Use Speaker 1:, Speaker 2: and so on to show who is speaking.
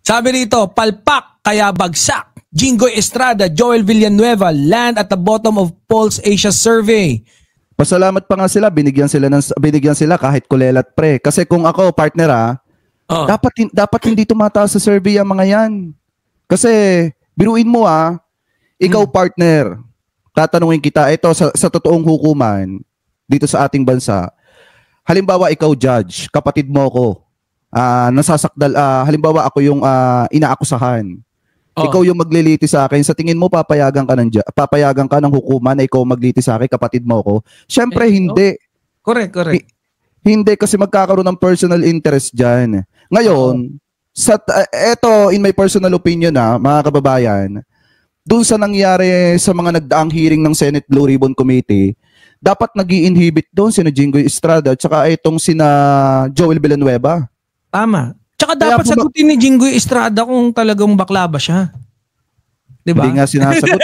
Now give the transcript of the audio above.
Speaker 1: Sabi rito, palpak kaya bagsak. Jinggoy Estrada, Joel Villanueva land at the bottom of Pulse Asia survey.
Speaker 2: Pasalamat pa nga sila, binigyan sila kahit kulelat pre. Kasi kung ako partner dapat hindi tumataas sa survey ang mga yan. Kasi biruin mo ikaw partner, tatanungin kita ito sa totoong hukuman dito sa ating bansa. Halimbawa ikaw judge, kapatid mo ako. Nasasakdal, halimbawa ako yung inaakusahan. Ikaw yung magliliti sa akin. Sa tingin mo papayagan ka ng hukuman na ikaw magliti sa akin, kapatid mo ako? Syempre hindi.
Speaker 1: Correct.
Speaker 2: Hindi kasi magkakaroon ng personal interest diyan. Ngayon, eto in my personal opinion mga kababayan, doon sa nangyari sa mga nagdaang hearing ng Senate Blue Ribbon Committee, dapat nag-i-inhibit doon sina Jinggoy Estrada at saka itong sina Joel Villanueva.
Speaker 1: Tama. Tsaka dapat sagutin ni Jinggoy Estrada kung talagang bakla ba siya. Diba?
Speaker 2: Hindi nga sinasagot.